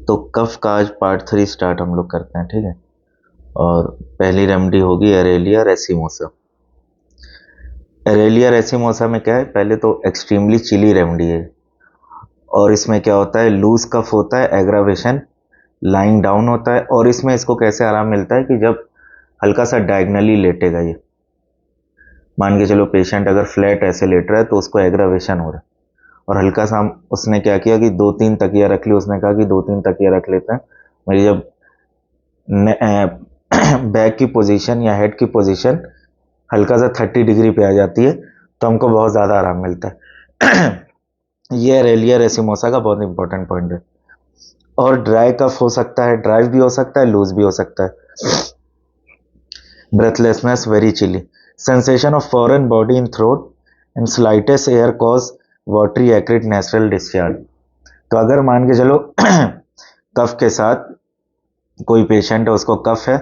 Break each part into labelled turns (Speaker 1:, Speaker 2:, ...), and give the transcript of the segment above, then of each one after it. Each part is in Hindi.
Speaker 1: तो कफ का आज पार्ट 3 स्टार्ट हम लोग करते हैं, ठीक है। और पहली रेमेडी होगी एरेलिया रेसिमोसा। एरेलिया रेसिमोसा में क्या है, पहले तो एक्सट्रीमली चिली रेमेडी है। और इसमें क्या होता है, लूज कफ होता है, एग्रावेशन, लाइंग डाउन होता है। और इसमें इसको कैसे आराम मिलता है कि जब हल्का सा डायगनली लेटेगा, ये मान के चलो पेशेंट अगर फ्लैट ऐसे लेट रहा है तो उसको एग्रावेशन हो रहा है, और हल्का सा उसने क्या किया कि 2-3 तकिया रख ली। उसने कहा कि 2-3 तकिया रख लेते हैं, मेरी जब बैक की पोजीशन या हेड की पोजीशन हल्का सा 30 डिग्री पे आ जाती है तो हमको बहुत ज़्यादा आराम मिलता है। ये एरेलिया रेसिमोसा का बहुत इंपॉर्टेंट पॉइंट है। और ड्राई कफ हो सकता है, ड्राई भी हो सकता है, लूज भी हो सकता है। Breathlessness, very chilly, sensation of foreign body in throat and slightest air cause watery acrid natural discharge. तो अगर मान के चलो कफ के साथ कोई पेशेंट है, उसको कफ है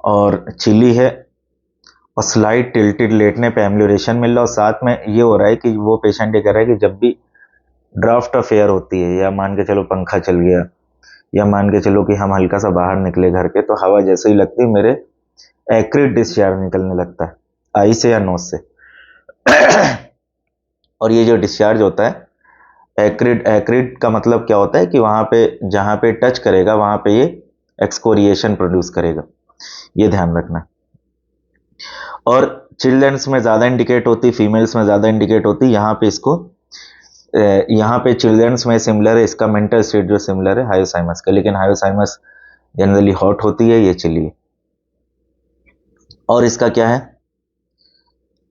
Speaker 1: और चिली है और स्लाइट टिल्टेड लेटने पे एम्ब्यूलेशन मिल रहा, और साथ में ये हो रहा है कि वो पेशेंट ये कह रहा है कि जब भी ड्राफ्ट ऑफ एयर होती है, या मान के चलो पंखा चल गया, या मान के चलो कि हम हल्का सा बाहर निकले घर के, तो हवा जैसे ही लगती है मेरे एक्रिड डिस्चार्ज निकलने लगता है, आई से या नोज से। और ये जो डिस्चार्ज होता है एक्रिड, एक्रिड का मतलब क्या होता है कि वहां पे जहां पे टच करेगा वहां पे ये एक्सकोरिएशन प्रोड्यूस करेगा, ये ध्यान रखना। और चिल्ड्रंस में ज़्यादा इंडिकेट होती, फीमेल्स में ज़्यादा इंडिकेट होती। यहाँ पे इसको यहाँ पे चिल्ड्रंस में सिमिलर है, इसका मेंटल स्टेट जो सिमिलर है हायोसाइमस के, लेकिन हायोसाइमस जनरली हॉट होती है, ये चिली है। और इसका क्या है,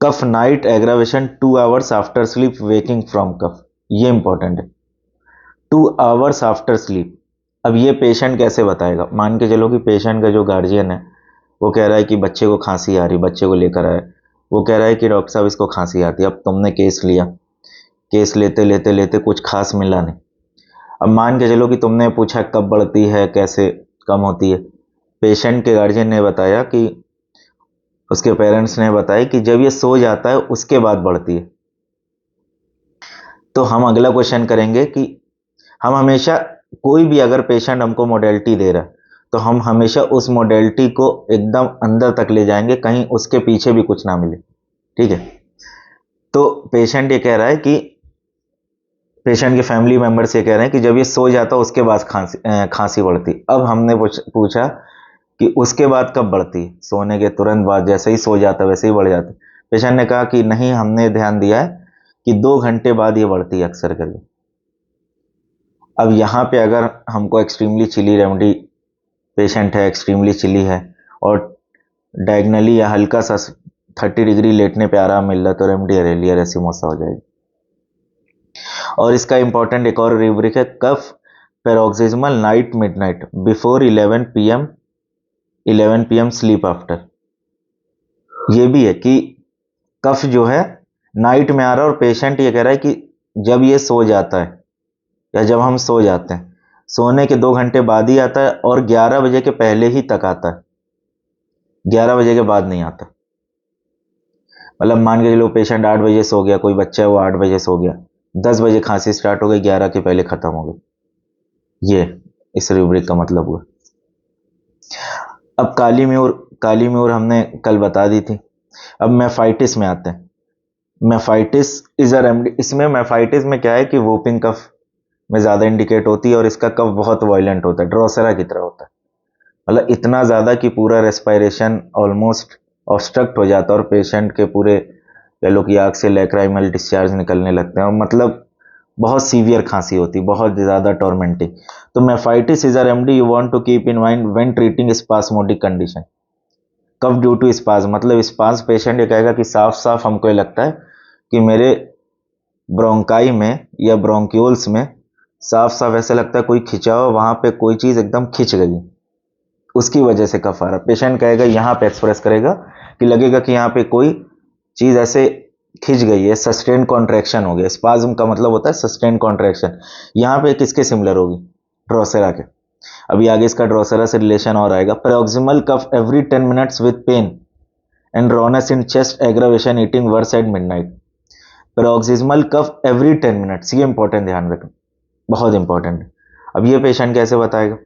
Speaker 1: cough night aggravation 2 hours after sleep waking from cough, ये इंपॉर्टेंट है। 2 आवर्स आफ्टर स्लीप। अब ये पेशेंट कैसे बताएगा, मान के चलो कि पेशेंट का जो गार्जियन है वो कह रहा है कि बच्चे को खांसी आ रही, बच्चे को लेकर आए, वो कह रहा है कि डॉक्टर साहब इसको खांसी आती है। अब तुमने केस लिया, केस लेते लेते लेते कुछ खास मिला नहीं। अब मान के चलो कि तुमने पूछा कब बढ़ती है, कैसे कम होती है। पेशेंट के गार्जियन ने बताया कि उसके पेरेंट्स ने बताया कि जब ये सो जाता है उसके बाद बढ़ती है। तो हम अगला क्वेश्चन करेंगे कि हम हमेशा, कोई भी अगर पेशेंट हमको मोडेलिटी दे रहा है तो हम हमेशा उस मोडेलिटी को एकदम अंदर तक ले जाएंगे, कहीं उसके पीछे भी कुछ ना मिले, ठीक है। तो पेशेंट ये कह रहा है कि पेशेंट के फैमिली मेंबर्स ये कह रहे हैं कि जब ये सो जाता उसके बाद खांसी बढ़ती। अब हमने पूछा कि उसके बाद कब बढ़ती, सोने के तुरंत बाद, जैसे ही सो जाता वैसे ही बढ़ जाती। पेशेंट ने कहा कि नहीं, हमने ध्यान दिया है कि 2 घंटे बाद ये बढ़ती है अक्सर करके। अब यहाँ पे अगर हमको एक्सट्रीमली चिली रेमेडी, पेशेंट है एक्सट्रीमली चिली है और डायगनली या हल्का सा 30 डिग्री लेटने पे आराम मिल रहा है, तो रेमेडी एरेलिया रेसिमोसा हो जाएगी। और इसका इंपॉर्टेंट एक और रिब्रिक है, cough paroxysmal night midnight before 11 PM sleep after. ये भी है कि कफ जो है नाइट में आ रहा है, और पेशेंट ये कह रहा है कि जब ये सो जाता है या जब हम सो जाते हैं, सोने के 2 घंटे बाद ही आता है, और 11 बजे के पहले ही तक आता है, 11 बजे के बाद नहीं आता। मतलब मान के चलो पेशेंट 8 बजे सो गया, कोई बच्चा है वो 8 बजे सो गया, 10 बजे खांसी स्टार्ट हो गई, 11 के पहले खत्म हो गई। ये इस रूब्रिक का मतलब हुआ। अब काली म्यूर हमने कल बता दी थी। अब मेफाइटिस में आते हैं। मेफाइटिस इज अ रेमेडी। इसमें मेफाइटिस में क्या है कि वोपिंग कफ में ज़्यादा इंडिकेट होती है, और इसका कफ बहुत वायलेंट होता है, ड्रोसेरा की तरह होता है। मतलब इतना ज़्यादा कि पूरा रेस्पायरेशन ऑलमोस्ट ऑब्स्ट्रक्ट हो जाता है, और पेशेंट के पूरे कह लो कि आँख से लैक्राइमल डिस्चार्ज निकलने लगते हैं, और मतलब बहुत सीवियर खांसी होती है, बहुत ज़्यादा टॉर्मेंटिंग। तो mephitis is a remedy you want to keep in mind when treating spasmodic condition. Cough due to spasm, मतलब स्पाज पेशेंट ये कहेगा कि साफ साफ हमको ये लगता है कि मेरे ब्रोंकाई में या ब्रोंक्यूल्स में साफ साफ ऐसा लगता है कोई खिंचा हो, वहां पे कोई चीज एकदम खिंच गई, उसकी वजह से कफ आ रहा। पेशेंट कहेगा, यहाँ पे एक्सप्रेस करेगा कि लगेगा कि यहाँ पे कोई चीज ऐसे खिंच गई है, सस्टेन कॉन्ट्रैक्शन हो गया। स्पाज्म का मतलब होता है सस्टेन कॉन्ट्रैक्शन। यहाँ पे किसके सिमिलर होगी, ड्रोसेरा के। अभी आगे इसका ड्रोसेरा से रिलेशन और आएगा। Paroxysmal cough every 10 minutes with pain and dryness in chest aggravation eating worse at midnight. Paroxysmal cough every 10 minutes, ये इंपॉर्टेंट ध्यान रखना, बहुत इंपॉर्टेंट है। अब ये पेशेंट कैसे बताएगा?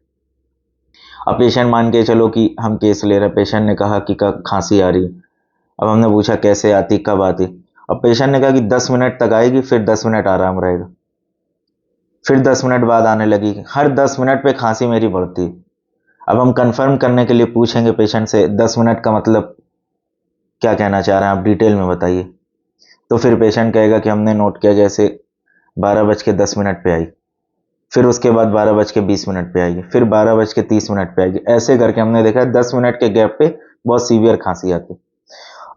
Speaker 1: अब पेशेंट मान के चलो कि हम केस ले रहे हैं, पेशेंट ने कहा कि खांसी आ रही है। अब हमने पूछा कैसे आती, कब आती? अब पेशेंट ने कहा कि 10 मिनट तक आएगी, फिर 10 मिनट आराम रहेगा, फिर 10 मिनट बाद आने लगी। हर 10 मिनट पे खांसी मेरी बढ़ती है। अब हम कंफर्म करने के लिए पूछेंगे पेशेंट से 10 मिनट का मतलब क्या कहना चाह रहे हैं आप, डिटेल में बताइए। तो फिर पेशेंट कहेगा कि हमने नोट किया जैसे 12:10 पे आई, फिर उसके बाद 12:20 पे आएगी, फिर 12:30 पे आएगी। ऐसे करके हमने देखा 10 मिनट के गैप पे बहुत सीवियर खांसी आती।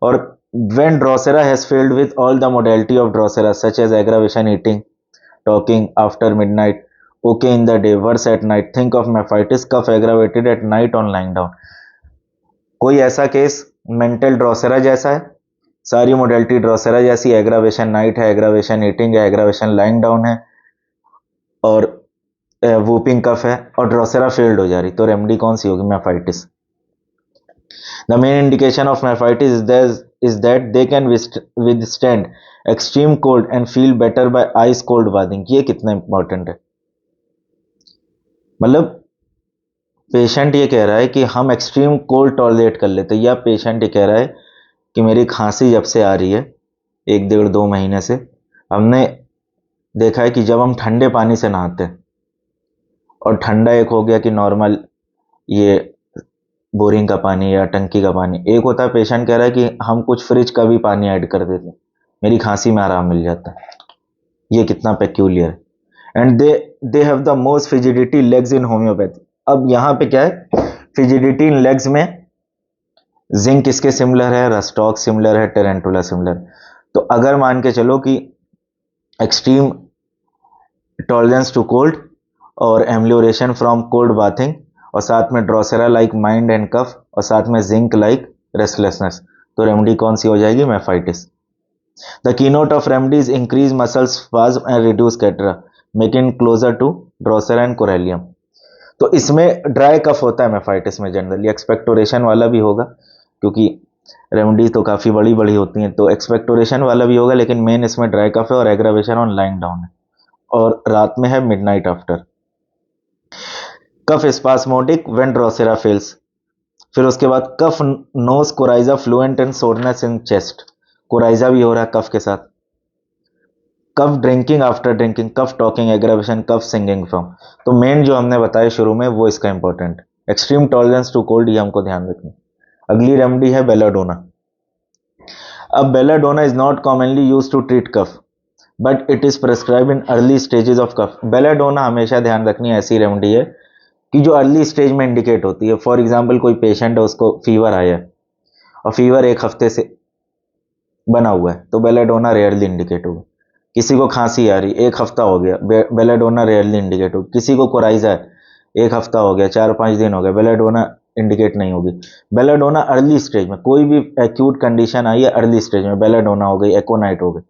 Speaker 1: और when Drosera has failed with all the modality of Drosera such as aggravation, eating, talking after midnight, okay in the day, worse at night, think of nephritis, cough aggravated at night on lying down। कोई ऐसा केस मेंटल ड्रोसेरा जैसा है, सारी मोडेलिटी ड्रोसेरा जैसी, एग्रावेशन नाइट है, एग्रावेशन ईटिंग है, एग्रावेशन लाइंग डाउन है, और वूपिंग कफ है, और ड्रोसेरा फेल्ड हो जा रही, तो रेमेडी कौन सी होगी? Mephitis. The main indication of mephitis is that they can withstand extreme cold and feel better by ice cold bathing। ये कितना इंपॉर्टेंट है, मतलब पेशेंट ये कह रहा है कि हम एक्सट्रीम कोल्ड टॉलरेट कर लेते हैं, या पेशेंट ये कह रहा है कि मेरी खांसी जब से आ रही है 1 डेढ़ 2 महीने से, हमने देखा है कि जब हम ठंडे पानी से नहाते हैं, और ठंडा एक हो गया कि नॉर्मल ये बोरिंग का पानी या टंकी का पानी, एक होता है पेशेंट कह रहा है कि हम कुछ फ्रिज का भी पानी ऐड कर देते हैं, मेरी खांसी में आराम मिल जाता है। ये कितना पेक्यूलियर है। And they have the most fidgety legs in homeopathy. अब यहाँ पे क्या है, फिजिडिटी इन लेग्स में जिंक किसके सिमिलर है? रस्टॉक सिमिलर है, टेरेंटुला सिमिलर। तो अगर मान के चलो कि एक्सट्रीम टॉलरेंस टू कोल्ड और एम्लियोरेशन फ्रॉम कोल्ड बाथिंग, और साथ में drosera like mind and cough, और साथ में जिंक लाइक रेस्टलेसनेस, तो रेमेडी कौन सी हो जाएगी? Mephitis. The keynote of remedies increase muscles spasm and reduce catarrh, making closer to drosera and corallium. तो इसमें ड्राई कफ होता है मेफाइटिस में, जनरली एक्सपेक्टोरेशन वाला भी होगा, क्योंकि रेमेडीज तो काफ़ी बड़ी बड़ी होती हैं, तो एक्सपेक्टोरेशन वाला भी होगा, लेकिन मेन इसमें ड्राई कफ है, और एग्रावेशन ऑन लाइंग डाउन है, और रात में है midnight after. Cough spasmodic when Drosera fails. फिर उसके बाद कफ knows coryza fluent and soreness in chest, coryza भी हो रहा है कफ के साथ। कफ drinking after drinking, cough talking, aggravation, cough singing from. तो मेन जो हमने बताया शुरू में वो इसका important, extreme tolerance to cold, ये हमको ध्यान रखना। अगली रेमेडी है बेलाडोना। अब belladonna is not commonly use to treat cough, but it is prescribe in early stages of cough. Belladonna हमेशा ध्यान रखनी ऐसी रेमेडी है कि जो अर्ली स्टेज में इंडिकेट होती है। फॉर एग्जाम्पल कोई पेशेंट है, उसको फीवर आया है, और फीवर 1 हफ्ते से बना हुआ है, तो बेलाडोना रेयरली इंडिकेट होगा। किसी को खांसी आ रही 1 हफ्ता हो गया, बेलाडोना रेयरली इंडिकेट होगी। किसी को कोराइजा है 1 हफ्ता हो गया, 4-5 दिन हो गया, बेलाडोना इंडिकेट नहीं होगी। बेलाडोना अर्ली स्टेज में, कोई भी एक्यूट कंडीशन आई है अर्ली स्टेज में, बेलाडोना हो गई, एकोनाइट हो गई,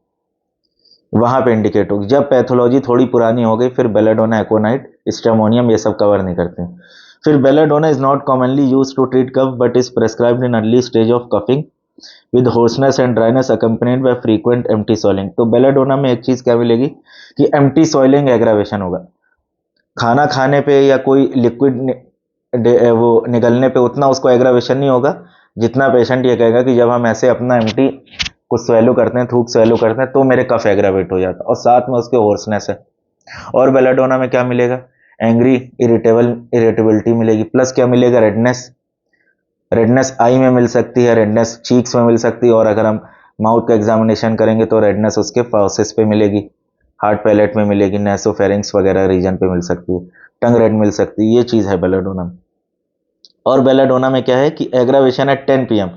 Speaker 1: वहां पे इंडिकेट होगी। जब पैथोलॉजी थोड़ी पुरानी हो गई, फिर बेलाडोना, एकोनाइट, स्टेमोनियम ये सब कवर नहीं करते हैं। फिर belladonna is not commonly use to treat cough, but is prescribed in early stage of coughing with hoarseness and dryness accompanied by frequent empty soiling. तो बेलाडोना में एक चीज क्या मिलेगी कि एम्प्टी सॉइलिंग एग्रावेशन होगा। खाना खाने पे या कोई लिक्विड वो निकलने पे उतना उसको एग्रावेशन नहीं होगा, जितना पेशेंट ये कहेगा कि जब हम ऐसे अपना एम्प्टी कुछ स्वेलो करते हैं, थूक स्वेलो करते हैं, तो मेरे कफ एग्रावेट हो जाता है, और साथ में उसके होर्सनेस है। और बेलाडोना में क्या मिलेगा? एंग्री, इरिटेबिलिटी मिलेगी, प्लस क्या मिलेगा? रेडनेस। रेडनेस आई में मिल सकती है, रेडनेस चीक्स में मिल सकती है, और अगर हम माउथ का एग्जामिनेशन करेंगे तो रेडनेस उसके फाउसिस पे मिलेगी, हार्ट पैलेट में मिलेगी, नेसोफेरिंक्स वगैरह रीजन पे मिल सकती है, टंग रेड मिल सकती है। ये चीज़ है बेलाडोना में। और बेलाडोना में क्या है कि aggravation at 10 PM,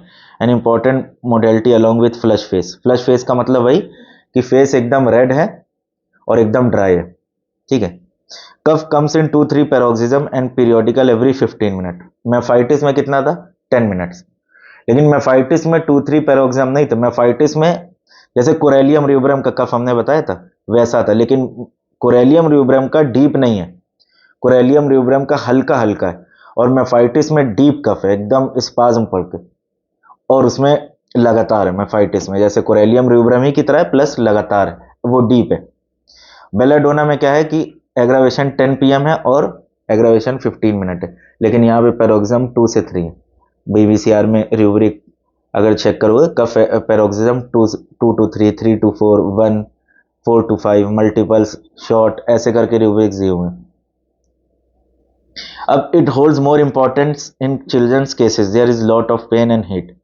Speaker 1: an important modality along with flush face. Flush face का मतलब वही कि फेस एकदम रेड है और एकदम ड्राई है, ठीक है। Cough comes in 2-3 paroxysm and periodical every 15 minute. Mephitis में कितना था? 10 मिनट्स। लेकिन मेफाइटिस में 2-3 पैरोक्सिज्म नहीं था। मेफाइटिस में जैसे कोरेलियम र्यूब्रम का कफ हमने बताया था वैसा था, लेकिन कोरेलियम र्यूब्रम का डीप नहीं है, कोरेलियम र्यूब्रम का हल्का हल्का है, और मेफाइटिस में डीप कफ है, एकदम स्पाज्म पड़ के, और उसमें लगातार है। मेफाइटिस में जैसे कोरेलियम र्यूब्रम ही की तरह है, प्लस लगातार है, वो डीप है। बेलाडोना में क्या है कि एग्रावेशन 10 PM है और एग्रावेशन 15 मिनट है, लेकिन यहाँ पे पैरोक्सिज्म 2 से 3 है। बीवीसीआर में रूब्रिक अगर चेक करोगे कफ पैरोक्सिज्म 2 to 3, 3 to 4, 1, 4 to 5, multiples, short, ऐसे करके रूब्रिक्स दिए हुए हैं। अब it holds more importance in children's cases, there is lot of pain and heat.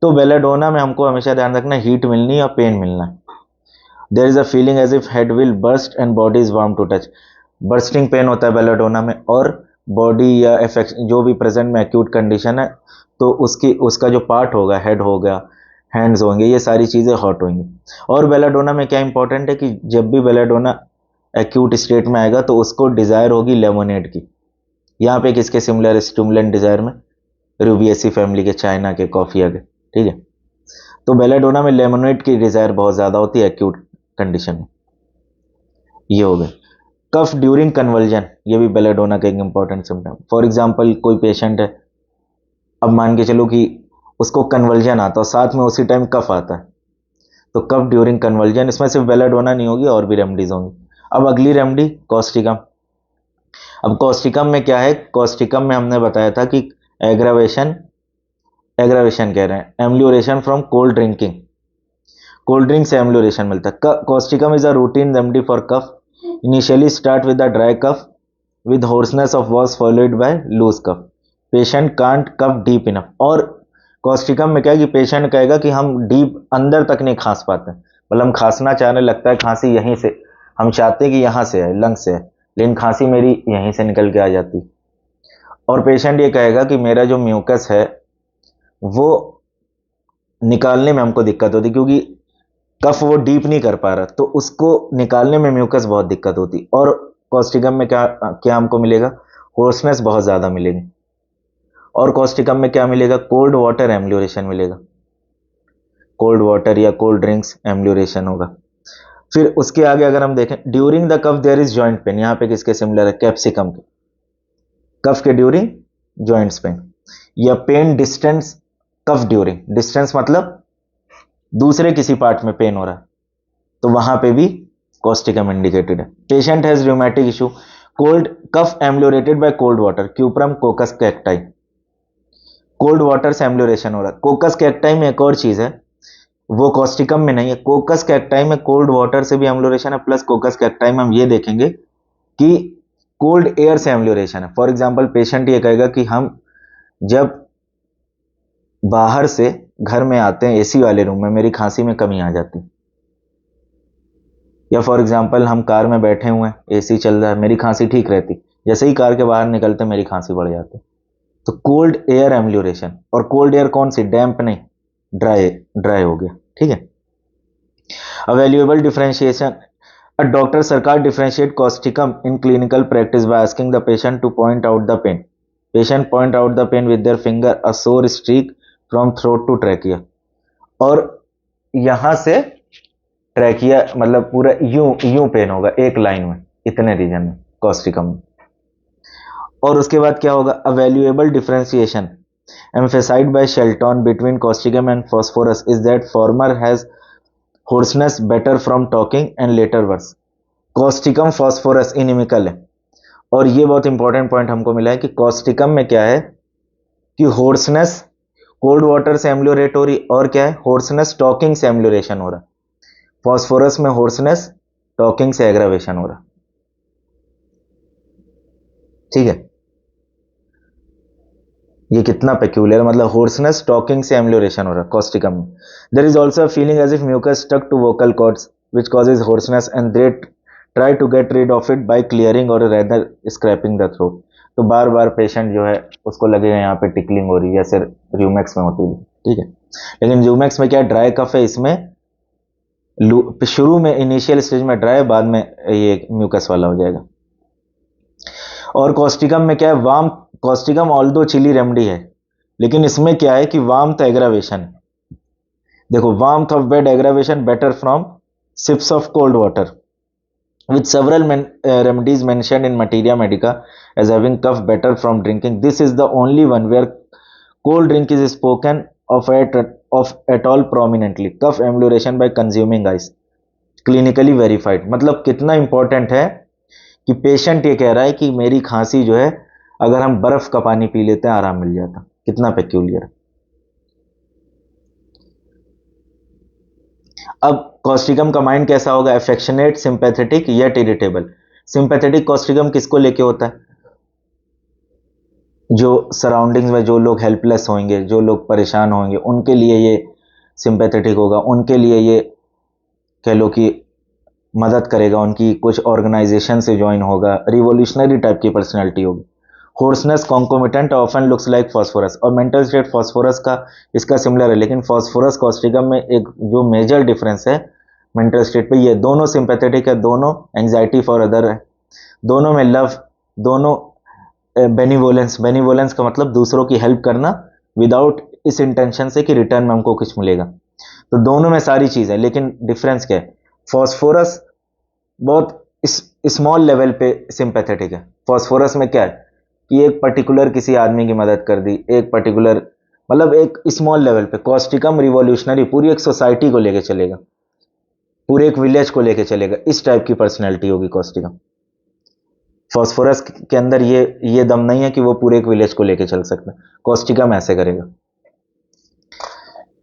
Speaker 1: तो बेलाडोना में हमको हमेशा ध्यान रखना हीट मिलनी और पेन मिलना। There is a feeling as if head will burst and body is warm to touch. Bursting pain होता है बेलाडोना में, और बॉडी या इफेक्शन जो भी प्रेजेंट में एक्यूट कंडीशन है तो उसका जो पार्ट होगा, हेड हो गया, हैंड्स होंगे, ये सारी चीज़ें हॉट होंगी। और बेलाडोना में क्या इंपॉर्टेंट है कि जब भी बेलाडोना एक्यूट स्टेट में आएगा तो उसको डिज़ायर होगी लेमोनेड की। यहाँ पे किसके सिमिलर स्टिमुलेंट डिज़ायर में, रूबिएसी फैमिली के, चाइना के, कॉफिया के, ठीक है। तो बेलाडोना में लेमोनेड की डिज़ायर बहुत ज़्यादा होती है एक्यूट कंडीशन में। ये हो गए कफ ड्यूरिंग कन्वल्जन, ये भी बेलाडोना का एक इंपॉर्टेंट सिम्टम। फॉर एग्जांपल कोई पेशेंट है, अब मान के चलो कि उसको कन्वल्जन आता है और साथ में उसी टाइम कफ आता है, तो कफ ड्यूरिंग कन्वल्जन, इसमें सिर्फ बेलाडोना नहीं होगी और भी रेमडीज होंगी। अब अगली रेमडी कॉस्टिकम। अब कॉस्टिकम में क्या है, कॉस्टिकम में हमने बताया था कि एग्रावेशन कह रहे हैं, amelioration from cold drinking, cold drink से एम्लियोरेशन मिलता है। Causticum is a routine remedy for cough, initially start with the dry cough with hoarseness of was followed by loose cough, patient can't cough deep enough. और कॉस्टिकम में क्या है कि पेशेंट कहेगा कि हम डीप अंदर तक नहीं खांस पाते, मतलब हम खांसना चाहने लगता है, खांसी यहीं से, हम चाहते हैं कि यहाँ से है, लंग से है, लेकिन खांसी मेरी यहीं से निकल के आ जाती। और पेशेंट ये कहेगा कि मेरा जो म्यूकस है वो निकालने में हमको दिक्कत होती, क्योंकि कफ वो डीप नहीं कर पा रहा, तो उसको निकालने में म्यूकस बहुत दिक्कत होती। और कॉस्टिकम में क्या क्या हमको मिलेगा, होर्सनेस बहुत ज़्यादा मिलेगी। और कॉस्टिकम में क्या मिलेगा, कोल्ड वाटर एम्लियोरेशन मिलेगा, कोल्ड वाटर या कोल्ड ड्रिंक्स एम्लियोरेशन होगा। फिर उसके आगे अगर हम देखें, during the cough there is joint pain, यहाँ पे किसके सिमिलर है, कैप्सिकम के, कफ के ड्यूरिंग जॉइंट्स पेन, या पेन डिस्टेंस कफ ड्यूरिंग, डिस्टेंस मतलब दूसरे किसी पार्ट में पेन हो रहा है, तो वहां पे भी कॉस्टिकम इंडिकेटेड है। Patient has rheumatic issue, cold cough ameliorated by cold water, cuprum coccus cacti, cold water से एम्लियोरेशन हो रहा है। कोकस कैक्टाई में एक और चीज है, वो कॉस्टिकम में नहीं है, कोकस कैक्टाई में कोल्ड वाटर से भी एम्लियोरेशन है, प्लस कोकस कैक्टाई में हम ये देखेंगे कि कोल्ड एयर से एम्लियोरेशन है। फॉर एग्जांपल पेशेंट ये कहेगा कि हम जब बाहर से घर में आते हैं एसी वाले रूम में, मेरी खांसी में कमी आ जाती। या फॉर एग्जांपल हम कार में बैठे हुए हैं, एसी चल रहा है, मेरी खांसी ठीक रहती, जैसे ही कार के बाहर निकलते मेरी खांसी बढ़ जाती। तो कोल्ड एयर एम्लियोरेशन, और कोल्ड एयर कौन सी, डैम्प नहीं, ड्राई हो गया, ठीक है। A valuable differentiation, a doctor Sarkar differentiate causticum in clinical practice by asking the patient to point out the pain, patient point out the pain with their finger, a sore streak from throat to trachea, और यहां से ट्रैकिया मतलब पूरा यूं यूं पेन होगा एक लाइन में, इतने रीजन में कॉस्टिकम में। और उसके बाद क्या होगा, अ valuable differentiation emphasized by Shelton between causticum and phosphorus is that former has hoarseness better from talking and later worse। causticum phosphorus inimical है, और ये बहुत इंपॉर्टेंट पॉइंट हमको मिला है कि causticum में क्या है कि होर्सनेस कोल्ड वाटर से एम्लियोरेट हो रही, और क्या है, होर्सनेस टॉकिंग से एम्लियोरेशन हो रहा। फॉस्फोरस में होर्सनेस टॉकिंग से एग्रावेशन हो रहा, ठीक है। ये कितना पेक्यूलियर, मतलब होर्सनेस टॉकिंग से एम्लियोरेशन हो रहा है कॉस्टिकम में। There is also a feeling as if mucus stuck to vocal cords which causes hoarseness and they try to get rid of it by clearing और रेदर स्क्रैपिंग द थ्रोट। तो बार बार पेशेंट जो है उसको लगेगा यहाँ पे टिकलिंग हो रही है, जैसे रूमेक्स में होती है, ठीक है। लेकिन रूमेक्स में क्या ड्राई कफ है, इसमें शुरू में इनिशियल स्टेज में ड्राई, बाद में ये म्यूकस वाला हो जाएगा। और कॉस्टिकम में क्या है, warm, causticum although chilly remedy है, लेकिन इसमें क्या है कि वार्मथ एग्रावेशन, देखो warmth of bed aggravation better from sips of cold water with several remedies mentioned in materia medica as having cough better from drinking. This is the only one where cold drink is spoken of at all prominently. Cough amelioration by consuming ice, clinically verified। मतलब कितना इंपॉर्टेंट है कि पेशेंट ये कह रहा है कि मेरी खांसी जो है, अगर हम बर्फ का पानी पी लेते हैं आराम मिल जाता। कितना पेक्यूलियर है। अब कॉस्टिकम का माइंड कैसा होगा? Affectionate, sympathetic, yet irritable. Sympathetic Causticum किसको लेके होता है? जो सराउंडिंग्स में जो लोग हेल्पलेस होंगे, जो लोग परेशान होंगे, उनके लिए ये सिंपैथेटिक होगा। उनके लिए ये कह लो कि मदद करेगा, उनकी कुछ ऑर्गेनाइजेशन से ज्वाइन होगा, रिवोल्यूशनरी टाइप की पर्सनैलिटी होगी। Hoarseness concomitant often looks like phosphorus, और मेंटल स्टेट फॉस्फोरस का इसका सिमिलर है, लेकिन फॉस्फोरस कॉस्टिकम में एक जो मेजर डिफरेंस है मेंटल स्टेट पे, ये दोनों सिंपैथेटिक है, दोनों एंजाइटी फॉर अदर है, दोनों में लव, दोनों बेनिवोलेंस। बेनिवोलेंस का मतलब दूसरों की हेल्प करना विदाउट इस इंटेंशन से कि रिटर्न में हमको कुछ मिलेगा। तो दोनों में सारी चीज है, लेकिन डिफरेंस क्या है? फॉस्फोरस बहुत स्मॉल लेवल पे सिंपैथेटिक है। फॉस्फोरस में क्या है कि एक पर्टिकुलर किसी आदमी की मदद कर दी, एक पर्टिकुलर मतलब एक स्मॉल लेवल पे। कॉस्टिकम रिवॉल्यूशनरी, पूरी एक सोसाइटी को लेके चलेगा, पूरे एक विलेज को लेके चलेगा, इस टाइप की पर्सनैलिटी होगी कॉस्टिकम। फॉस्फोरस के अंदर ये दम नहीं है कि वो पूरे एक विलेज को लेके चल सकता है, कॉस्टिकम ऐसे करेगा।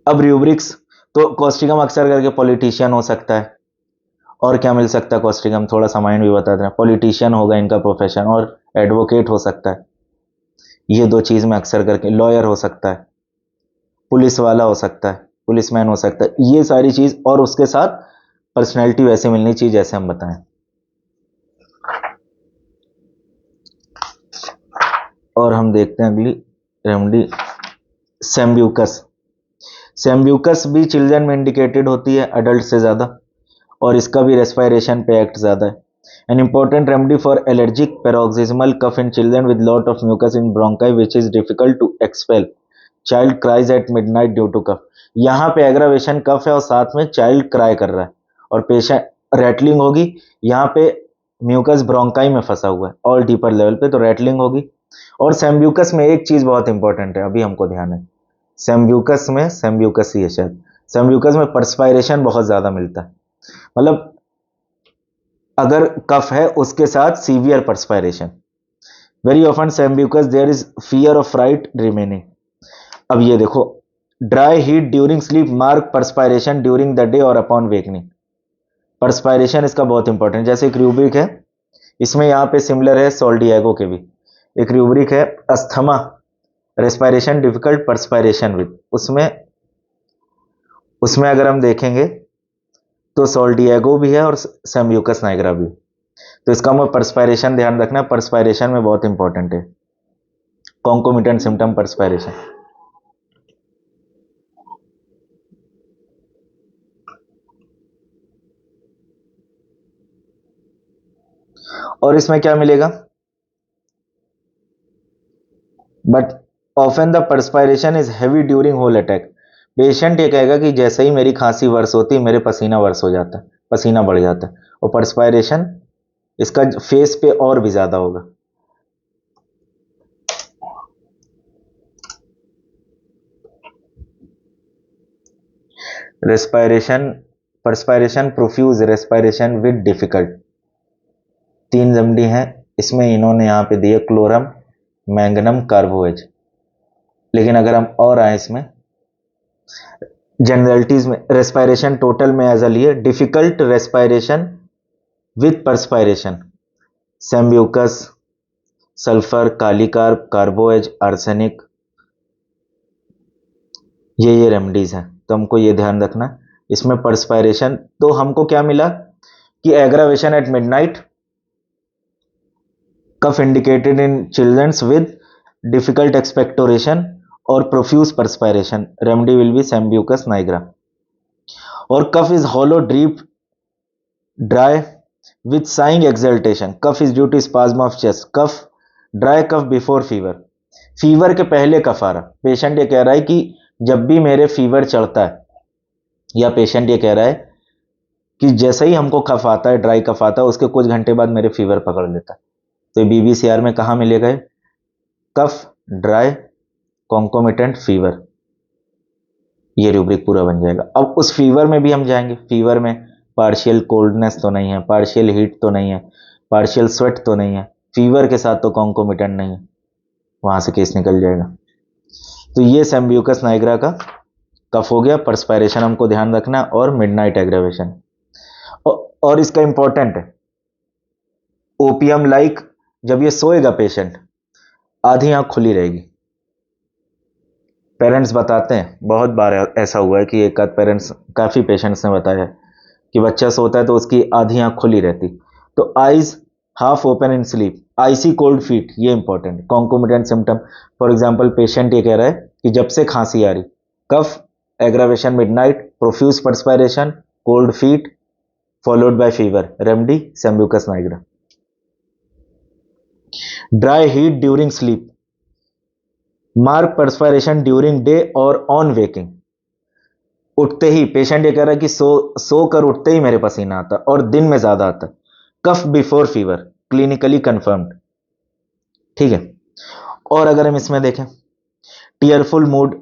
Speaker 1: अब रूब्रिक्स, तो कॉस्टिकम अक्सर करके पॉलिटिशियन हो सकता है, और क्या मिल सकता है कॉस्टिकम, थोड़ा सा माइंड भी बताते हैं। पॉलिटिशियन होगा इनका प्रोफेशन, और एडवोकेट हो सकता है, ये दो चीज में अक्सर करके। लॉयर हो सकता है, पुलिस वाला हो सकता है, पुलिसमैन हो सकता है, ये सारी चीज, और उसके साथ पर्सनैलिटी वैसे मिलनी चाहिए जैसे हम बताएं। और हम देखते हैं अगली रेमेडी, सेम्ब्यूकस। सेम्ब्यूकस भी चिल्ड्रन में इंडिकेटेड होती है अडल्ट से ज्यादा, और इसका भी रेस्पिरेशन पे एक्ट ज्यादा है। An important remedy for allergic paroxysmal cough in children with lot of mucus in bronchi which is difficult to expel, child cries at midnight due to cough. यहाँ पे एग्रावेशन कफ है और साथ में चाइल्ड क्राई कर रहा है, और पेशेंट रैटलिंग होगी। यहाँ पे म्यूकस ब्रोंकाई में फंसा हुआ है और डीपर लेवल पे, तो रैटलिंग होगी। और सेम्ब्यूकस में एक चीज बहुत इंपॉर्टेंट है, अभी हमको ध्यान है, सेम्ब्यूकस में, सेम्ब्यूकस ही है शायद, सेम्ब्यूकस में परस्पायरेशन बहुत ज्यादा मिलता है। मतलब अगर कफ है उसके साथ severe perspiration. Very often sambucus there is fear of fright remaining. अब ये देखो, dry heat during sleep mark perspiration during the day और अपॉन वेकनिंग। परस्पायरेशन इसका बहुत इंपॉर्टेंट, जैसे एक रूब्रिक है, इसमें यहां पे सिमिलर है सोल्डियागो के भी। एक रूब्रिक है asthma, respiration difficult, perspiration with, उसमें उसमें अगर हम देखेंगे तो सोल्डियागो भी है और सेम्ब्यूकस नाइग्रा भी। तो इसका हमें परस्पायरेशन ध्यान रखना, परस्पायरेशन में बहुत इंपॉर्टेंट है, कॉन्कोमिटेंट सिम्टम परस्पायरेशन। और इसमें क्या मिलेगा? But often the perspiration is heavy during whole attack. Patient ये कहेगा कि जैसे ही मेरी खांसी वर्स होती है मेरे पसीना वर्स हो जाता है, पसीना बढ़ जाता है, और परस्पायरेशन इसका फेस पे और भी ज्यादा होगा। Respiration, perspiration profuse, respiration with difficult, तीन रेमेडी हैं इसमें, इन्होंने यहां पे दिए क्लोरम, मैंगनम, कार्बोवेज। लेकिन अगर हम और आए इसमें जनरलिटीज में, रेस्पिरेशन टोटल में एज अ लिए difficult respiration with perspiration, sambucus, sulphur, kali carb, carbo veg, arsenic, ये रेमेडीज हैं। तो हमको ये ध्यान रखना, इसमें परस्पायरेशन तो हमको क्या मिला कि aggravation at midnight, cough indicated in childrens with difficult expectoration और profuse perspiration, remedy will be sambucus nigra. और cough is hollow deep dry with sighing exaltation, cough is due to spasm of chest, cough dry cough before fever, fever के पहले कफ आ रहा। पेशेंट ये कह रहा है कि जब भी मेरे फीवर चढ़ता है, या पेशेंट ये कह रहा है कि जैसे ही हमको कफ आता है, ड्राई कफ आता है, उसके कुछ घंटे बाद मेरे फीवर पकड़ लेता है। तो बीबीसीआर में कहां मिलेगा? कफ, ड्राई, कॉन्कोमिटेंट फीवर, ये रूब्रिक पूरा बन जाएगा। अब उस फीवर में भी हम जाएंगे, फीवर में पार्शियल कोल्डनेस तो नहीं है, पार्शियल हीट तो नहीं है, पार्शियल स्वेट तो नहीं है, फीवर के साथ तो कॉन्कोमिटेंट नहीं है, वहां से केस निकल जाएगा। तो ये सेम्ब्यूकस नाइग्रा का कफ हो गया। परस्पायरेशन हमको ध्यान रखना है, और मिडनाइट एग्रावेशन। और इसका इंपॉर्टेंट है, ओपियम लाइक जब ये सोएगा पेशेंट, आधी आंख खुली रहेगी। पेरेंट्स बताते हैं, बहुत बार ऐसा हुआ है कि एक आध पेरेंट्स, काफी पेशेंट्स ने बताया है कि बच्चा सोता है तो उसकी आधी आंख खुली रहती। तो eyes half open in sleep, icy cold feet, ये important concomitant symptom. For example patient ये कह रहा है कि जब से खांसी आ रही, cough, aggravation midnight, profuse perspiration, cold feet followed by fever, remedy sambucus nigra. Dry heat during sleep, mark perspiration during day और ऑन वेकिंग। उठते ही पेशेंट ये कह रहा है कि सो कर उठते ही मेरे पसीना आता और दिन में ज्यादा आता। कफ बिफोर फीवर, क्लिनिकली कंफर्म्ड। ठीक है। और अगर हम इसमें देखें, टीयरफुल मूड,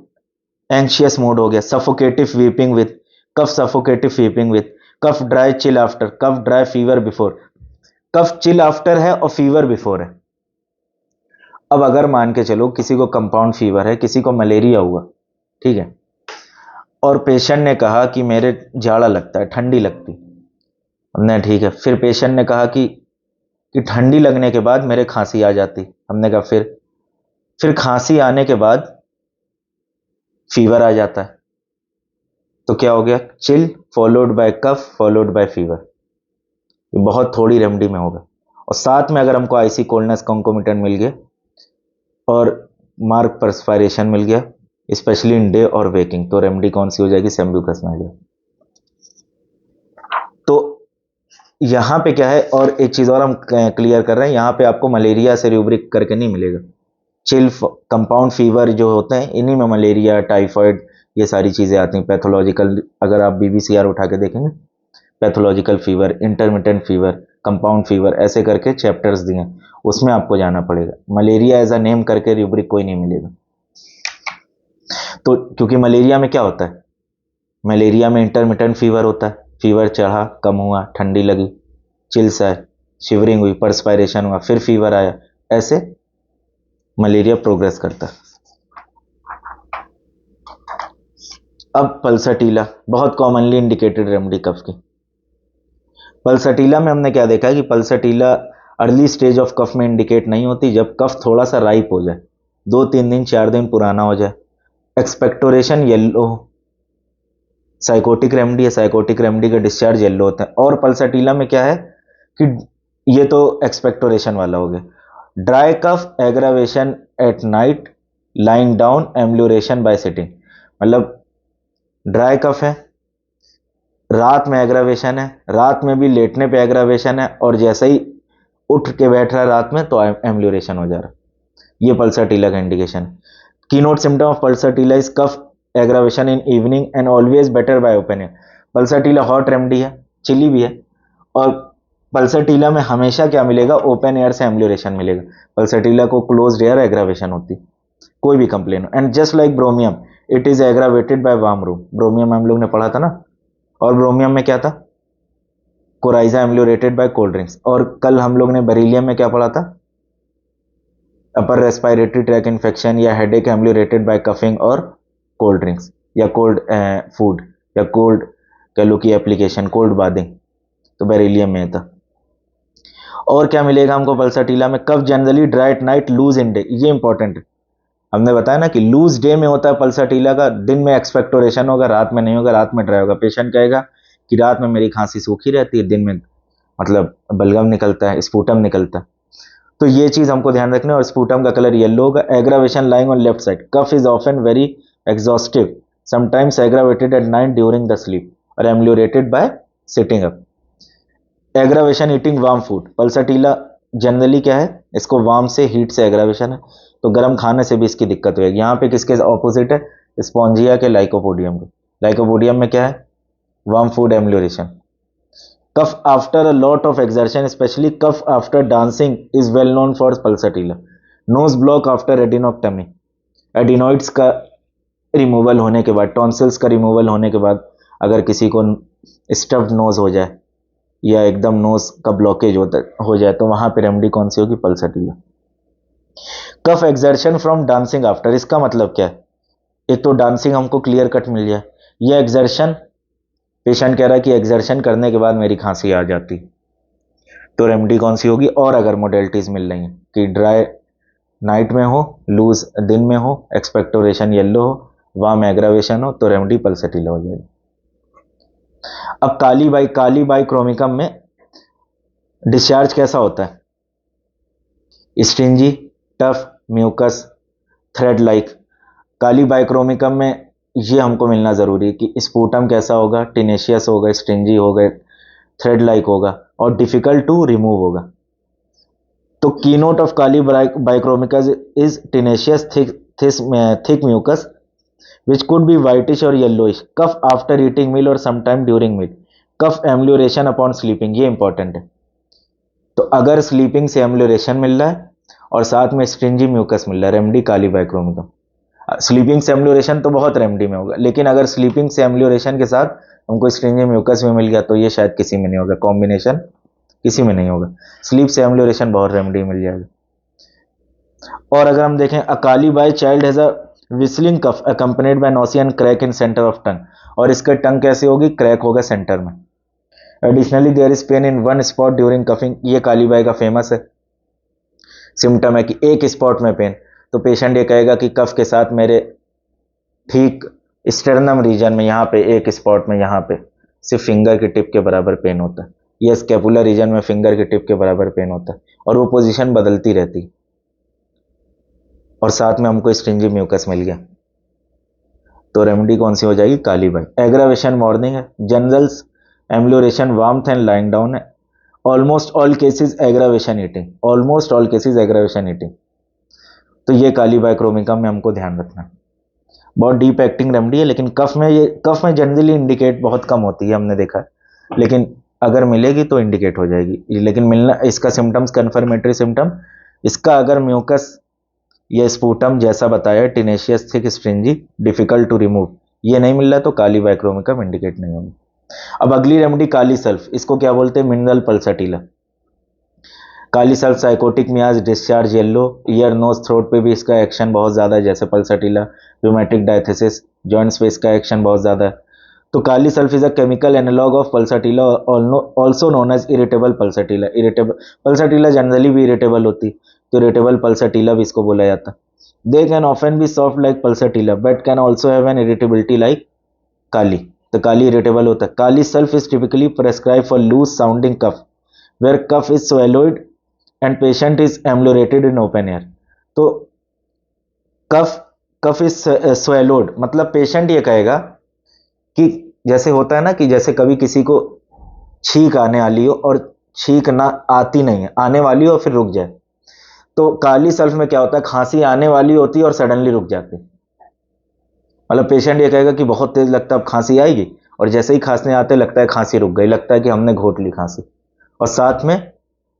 Speaker 1: एंशियस मूड हो गया, suffocative weeping with, cough suffocative weeping with, cough dry chill after, cough dry fever before. Cough chill after है और फीवर बिफोर है। अब अगर मान के चलो किसी को कंपाउंड फीवर है, किसी को मलेरिया हुआ, ठीक है, और पेशेंट ने कहा कि मेरे जाड़ा लगता है, ठंडी लगती, हमने ठीक है। फिर पेशेंट ने कहा कि ठंडी लगने के बाद मेरे खांसी आ जाती, हमने कहा फिर खांसी आने के बाद फीवर आ जाता है, तो क्या हो गया, chill followed by cough followed by fever. ये बहुत थोड़ी रेमेडी में होगा। और साथ में अगर हमको आईसी कोल्डनेस कॉन्कोमिटेंट मिल गया और मार्क परस्पायरेशन मिल गया, स्पेशली इन डे और वेकिंग, तो रेमेडी कौन सी हो जाएगी, सेम्ब्यूकस नाइग्रा। तो यहां पे क्या है, और एक चीज और हम क्लियर कर रहे हैं, यहां पे आपको मलेरिया से रूब्रिक करके नहीं मिलेगा। चिल कंपाउंड फीवर जो होते हैं, इन्हीं में मलेरिया, टाइफाइड, ये सारी चीजें आती हैं। पैथोलॉजिकल, अगर आप बीबीसीआर उठा के देखेंगे, pathological fever, intermittent fever, compound fever, ऐसे करके चैप्टर्स दिए, उसमें आपको जाना पड़ेगा। मलेरिया एज अ नेम करके रूब्रिक कोई नहीं मिलेगा। तो क्योंकि मलेरिया में क्या होता है, मलेरिया में इंटरमिटेंट फीवर होता है, फीवर चढ़ा, कम हुआ, ठंडी लगी, चिल्स आए, शिवरिंग हुई, परस्पायरेशन हुआ, फिर फीवर आया, ऐसे मलेरिया प्रोग्रेस करता है। अब पल्साटीला, बहुत कॉमनली इंडिकेटेड रेमेडी कफ की। पल्साटीला में हमने क्या देखा है कि पल्साटीला अर्ली स्टेज ऑफ कफ में इंडिकेट नहीं होती, जब कफ थोड़ा सा राइप हो जाए, 2-3 दिन 4 दिन पुराना हो जाए, एक्सपेक्टोरेशन येलो, साइकोटिक रेमेडी है, साइकोटिक रेमेडी का डिस्चार्ज येलो होता है। और पल्साटीला में क्या है कि ये तो एक्सपेक्टोरेशन वाला हो गया, dry cough, aggravation at night, lying down, amelioration by sitting. मतलब ड्राई कफ है, रात में एग्रावेशन है, रात में भी लेटने पे एग्रावेशन है, और जैसे ही उठ के बैठ रहा है रात में तो एम्ब्ल्यूरेशन हो जा रहा है। ये पल्साटीला का इंडिकेशन है। Keynote symptom of pulsatilla is cough, aggravation in evening and always better by open air. Pulsatilla hot remedy है, चिली भी है, और पल्साटीला में हमेशा क्या मिलेगा, ओपन एयर से एम्ब्ल्यूरेशन मिलेगा। पल्साटीला को क्लोज्ड एयर एग्रावेशन होती, कोई भी complaint. And just like bromium, it is aggravated by warm room. Bromium हम लोग ने पढ़ा था ना, और ब्रोमियम में क्या था, कोराइजा एम्ब्ल्यूरेटेड बाय कोल्ड ड्रिंक्स। और कल हम लोग ने बेरिलियम में क्या पढ़ा था, अपर रेस्पिरेटरी ट्रैक इन्फेक्शन या हेडेक एम्ब्ल्यूरेटेड बाय कफिंग और कोल्ड ड्रिंक्स, या कोल्ड फूड, या कोल्ड कह लो की एप्लीकेशन, कोल्ड बाथिंग, तो बेरिलियम में था। और क्या मिलेगा हमको पल्साटीला में, cough generally dry at night, loose in day, ये इंपॉर्टेंट है। हमने बताया ना कि लूज डे में होता है पल्साटीला का, दिन में एक्सपेक्टोरेशन होगा, रात में नहीं होगा, रात में ड्राई होगा। पेशेंट कहेगा कि रात में मेरी खांसी सूखी रहती है, दिन में मतलब बलगम निकलता है, स्पूटम निकलता है। तो ये चीज हमको ध्यान रखना है। और स्पूटम का कलर येलो होगा। Aggravation lying on left side, cough is often very exhaustive, sometimes aggravated at night during the sleep और ameliorated by sitting up. Aggravation eating warm food, pulsatilla generally क्या है, इसको वार्म से, हीट से एग्रावेशन है, तो गर्म खाने से भी इसकी दिक्कत होगी। यहाँ पे किसके ऑपोजिट है, स्पॉन्जिया के, लाइकोपोडियम के। लाइकोपोडियम में क्या है, warm food amelioration. Cough after a lot of exertion, specially cough after dancing is well known for pulsatilla. Nose block after adenoidectomy, adenoids का रिमूवल होने के बाद, टॉन्सिल्स का रिमूवल होने के बाद अगर किसी को स्टफ्ड नोज हो जाए, या एकदम नोज का ब्लॉकेज हो जाए तो वहां पे रेमेडी कौन सी होगी? पल्सटीला। कफ एक्सर्शन फ्रॉम डांसिंग आफ्टर, इसका मतलब क्या है? एक तो डांसिंग हमको क्लियर कट मिल जाए, यह एक्सर्शन, पेशेंट कह रहा है कि एक्सर्शन करने के बाद मेरी खांसी आ जाती, तो रेमेडी कौन सी होगी? और अगर मोडेलिटीज मिल रही हैं कि ड्राई नाइट में हो, लूज दिन में हो, एक्सपेक्टोरेशन येलो हो, वार्म एग्रावेशन हो, तो रेमेडी पल्सटीला हो जाएगी। अब काली बाई क्रोमिकम में डिस्चार्ज कैसा होता है? स्ट्रिंजी, टफ, म्यूकस, थ्रेड लाइक। काली बाइक्रोमिकम में ये हमको मिलना जरूरी है कि स्पूटम कैसा होगा? टिनेशियस होगा, स्ट्रिंजी होगा, थ्रेड लाइक होगा और डिफिकल्ट टू रिमूव होगा। तो keynote of kali bichromicum is tenacious thick mucus which could be whitish or yellowish, cough after eating meal or sometime during meal, cough amelioration upon sleeping, ये इंपॉर्टेंट है। तो अगर स्लीपिंग से एम्लोरेशन मिल रहा है और साथ में स्ट्रिंजी म्यूकस मिल रहा है, रेमेडी काली बाइक्रोमिकम। स्लीपिंग से एम्लोरेशन तो बहुत रेमेडी में होगा, लेकिन अगर स्लीपिंग से एम्लोरेशन के साथ हमको स्ट्रिंजी म्यूकस भी मिल गया तो ये शायद किसी में नहीं होगा, कॉम्बिनेशन किसी में नहीं होगा। स्लीप से एम्लोरेशन बहुत रेमेडी मिल जाएगा। और अगर हम देखें अकाली bi child has a whistling cough accompanied by nausea and crack in centre of tongue, और इसका टंग कैसे होगी? क्रैक होगा सेंटर में। Additionally there is pain in one spot during coughing, ये काली बाई का फेमस है सिम्टम है कि एक स्पॉट में पेन, तो पेशेंट ये कहेगा कि कफ के साथ मेरे ठीक स्टर्नम रीजन में यहाँ पे एक स्पॉट में यहाँ पे सिर्फ फिंगर के टिप के बराबर पेन होता है, या स्कैपुलर रीजन में फिंगर के टिप के बराबर पेन होता है, और वो पोजीशन बदलती रहती, और साथ में हमको स्ट्रिंजी म्यूकस मिल गया, तो रेमेडी कौन सी हो जाएगी? Kali bi. एग्रावेशन मॉर्निंग है, generals amelioration warmth and lying down है, almost all cases aggravation eating, almost all cases aggravation eating, तो ये काली बाई क्रोमिकम में हमको ध्यान रखना है। बहुत डीप एक्टिंग रेमेडी है, लेकिन कफ में जनरली इंडिकेट बहुत कम होती है, हमने देखा है, लेकिन अगर मिलेगी तो इंडिकेट हो जाएगी। लेकिन मिलना इसका सिम्टम्स कंफर्मेटरी सिम्टम, इसका अगर म्यूकस या स्पूटम जैसा बताया tenacious thick stringy difficult to remove, ये नहीं मिल रहा तो काली बाइक्रोमिकम इंडिकेट नहीं होगी। अब अगली रेमेडी काली सल्फ, इसको क्या बोलते हैं? Mineral pulsatilla. Kali sulph sycotic miasm, discharge yellow, ear nose throat पे भी इसका एक्शन बहुत ज्यादा है, जैसे पल्सटीला। रूमेटिक डायथिसिस, जॉइंट्स पे इसका एक्शन बहुत ज्यादा है। तो kali sulph is a chemical analogue of pulsatilla, also known as irritable pulsatilla. Irritable pulsatilla generally भी इरिटेबल होती, तो इरिटेबल पल्सटीला भी इसको बोला जाता। They can often be soft like pulsatilla but can also have an irritability like kali, तो काली इरिटेबल होता है। Kali sulph is typically prescribe for loose sounding cough where cough is swallowed and patient is ameliorated in open air. तो कफ कफ इज swallowed मतलब पेशेंट ये कहेगा कि जैसे होता है ना कि जैसे कभी किसी को छींक आने वाली हो और छींक ना आती नहीं है, आने वाली हो और फिर रुक जाए, तो काली सल्फ में क्या होता है? खांसी आने वाली होती है और सडनली रुक जाती है। मतलब पेशेंट ये कहेगा कि बहुत तेज लगता है अब खांसी आएगी, और जैसे ही खांसने आते लगता है खांसी रुक गई, लगता है कि हमने घोट ली खांसी, और साथ में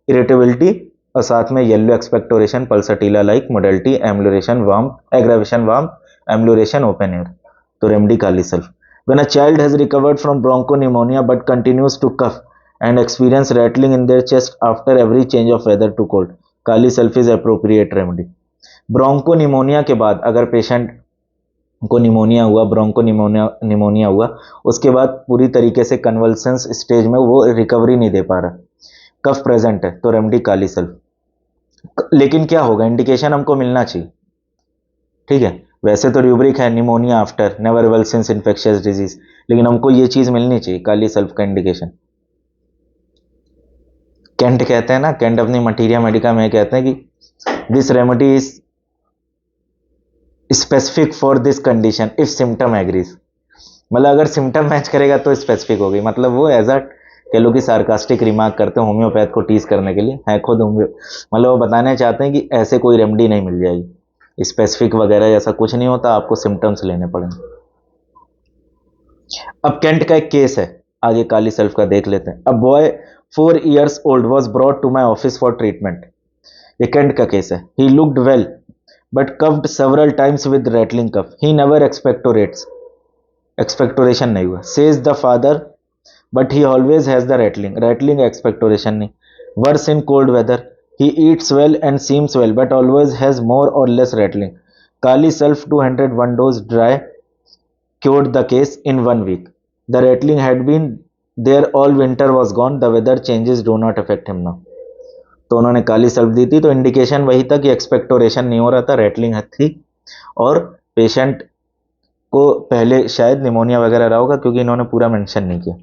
Speaker 1: इरिटेबिलिटी, और साथ में yellow expectoration pulsatilla like modality, amelioration warm aggravation warm, amelioration open air, तो remedy kali sulph. When a child has recovered from bronchopneumonia but continues to cough and experience rattling in their chest after every change of weather to cold, Kali sulph is appropriate remedy। ब्रोंकोनिमोनिया के बाद अगर पेशेंट को निमोनिया हुआ, ब्रोंको निमोनिया हुआ, उसके बाद पूरी तरीके से कन्वल्सेंस स्टेज में वो रिकवरी नहीं दे पा रहा, कफ प्रेजेंट है, तो रेमेडी काली सल्फ। लेकिन क्या होगा? इंडिकेशन हमको मिलना चाहिए, ठीक है। वैसे तो रूब्रिक है pneumonia after never well since infectious disease, लेकिन हमको ये चीज मिलनी चाहिए, काली सल्फ का इंडिकेशन। कैंट कहते हैं ना, कैंट अपनी मटीरिया मेडिका में कहते हैं कि this remedy is specific for this condition if symptom agrees, मतलब अगर सिम्टम मैच करेगा तो स्पेसिफिक हो गई, मतलब वो एज अ कह लो कि सार्कास्टिक रिमार्क करते हैं होम्योपैथ को टीज करने के लिए, है खुद होम्यो, मतलब वो बताना चाहते हैं कि ऐसे कोई रेमेडी नहीं मिल जाएगी, स्पेसिफिक वगैरह ऐसा कुछ नहीं होता, आपको सिम्टम्स लेने पड़ेंगे। अब कैंट का एक केस है, आगे काली सल्फ का देख लेते हैं। A boy 4 years old was brought to my office for treatment, ये कैंट का केस है। He looked well but coughed several times with rattling cough, he never expectorates, expectoration नहीं हुआ, says the father but he always has the rattling, rattling expectoration नहीं. Worse in cold weather, he eats well and seems well but always has more or less rattling. Kali self 201 dose dry cured the case in 1 week. The rattling had been there all winter was gone. The weather changes do not affect him now. तो उन्होंने काली सल्फ दी थी तो इंडिकेशन वही था कि एक्सपेक्टोरेशन नहीं हो रहा था, रेटलिंग थी और पेशेंट को पहले शायद निमोनिया वगैरह रहा होगा क्योंकि इन्होंने पूरा मेंशन नहीं किया.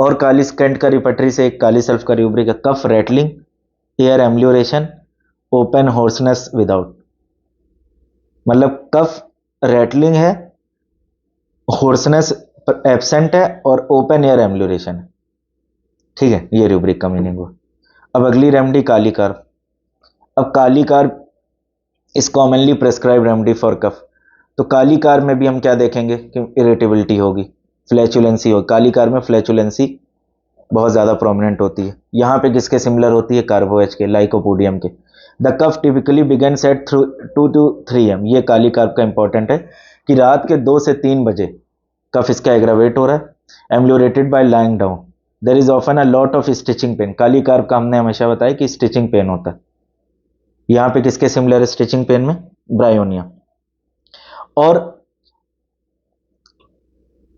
Speaker 1: और काली स्केंट का रिपटरी से एक काली सल्फ का रूब्रिक है. Cough rattling, air amelioration, open hoarseness without. मतलब कफ रेटलिंग है, होर्सनेस एब्सेंट है और ओपन एयर एम्ब्ल्यूरेशन है. ठीक है, ये रूब्रिक का मीनिंग हुआ. अब अगली रेमेडी काली कार्ब. अब kali carb is commonly prescribe remedy for cough. तो काली कार्ब में भी हम क्या देखेंगे कि इरिटेबिलिटी होगी, फ्लैचुलेंसी होगी. काली कार्ब में फ्लैचुलेंसी बहुत ज्यादा प्रोमिनेंट होती है. यहां पे किसके सिमिलर होती है, कार्बोएच के, लाइकोपोडियम के. The cough typically begins at 2 to 3 am. ये काली कार्ब का इंपॉर्टेंट है कि रात के 2 से 3 बजे कफ इसका एग्रावेट हो रहा है, ameliorated by lying down. There is often a lot of stitching pain. Kali carb का हमने हमेशा बताया कि स्टिचिंग पेन होता है. यहां पे किसके सिमिलर है स्टिचिंग पेन में, ब्रायोनिया. और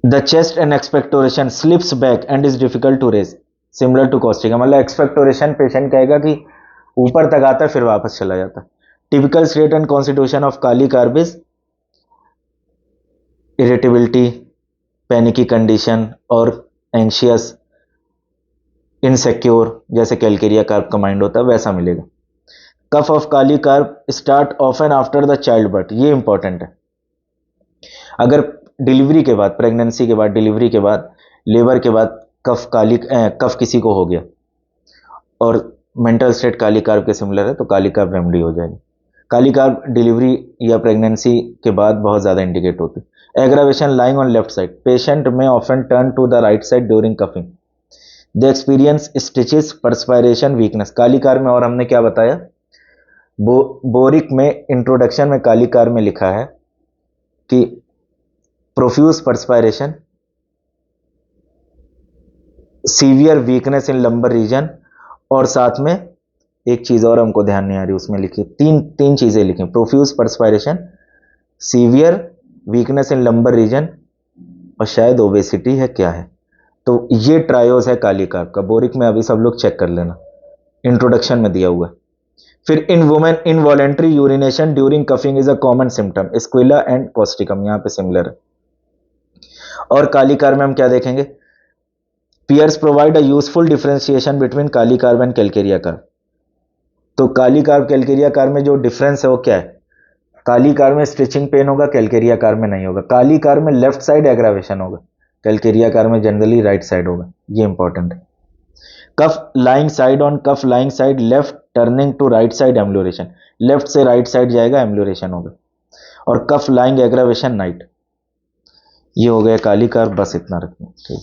Speaker 1: the chest and expectoration slips back and is difficult to raise, similar to causticum. मतलब एक्सपेक्टोरेशन पेशेंट कहेगा कि ऊपर तक आता है फिर वापस चला जाता है. Typical state and constitution of kali carb is irritability, panicky condition और एंशियस, इनसेक्योर, जैसे कैलकेरिया कार्ब का माइंड होता है वैसा मिलेगा. Cough of kali carb start often after the child birth. ये इंपॉर्टेंट है. अगर डिलीवरी के बाद, प्रेगनेंसी के बाद, डिलीवरी के बाद, लेबर के बाद कफ किसी को हो गया और मेंटल स्टेट काली कार्ब के सिमिलर है तो काली कार्ब रेमेडी हो जाएगी. काली कार्ब डिलीवरी या प्रेगनेंसी के बाद बहुत ज्यादा इंडिकेट होती है. Aggravation lying on left side, patient में often turn to the right side during coughing. They experience stitches, perspiration, weakness. Kali carb में और हमने क्या बताया, बोरिक में इंट्रोडक्शन में काली कार्ब में लिखा है कि profuse perspiration, severe weakness in lumbar region, और साथ में एक चीज और हमको ध्यान नहीं आ रही उसमें लिखी, तीन चीजें लिखी, profuse perspiration, severe weakness in lumbar region और शायद ओबेसिटी है, क्या है. तो ये ट्रायोज है काली कार्ब का. बोरिक में अभी सब लोग चेक कर लेना, इंट्रोडक्शन में दिया हुआ है. फिर in women involuntary urination during coughing is a common symptom, squilla and causticum यहां पे सिमिलर है. और काली कार्ब में हम क्या देखेंगे, Pierce provide a useful differentiation between kali carb and calcarea carb. तो काली कार्ब कैलकेरिया कार्ब में जो डिफरेंस है वो क्या है, काली कार्ब में स्टिचिंग पेन होगा, कैलकेरिया कार्ब में नहीं होगा. काली कार्ब में लेफ्ट साइड एग्रावेशन होगा, कैलकेरिया कार्ब में जनरली राइट साइड होगा. ये इंपॉर्टेंट है. Cough lying side on cough lying side left turning to right side amelioration, left से राइट साइड जाएगा एम्ब्ल्यूरेशन होगा. और कफ लाइंग एग्रावेशन नाइट. ये हो गया काली कार्ब, बस इतना रखना. ठीक.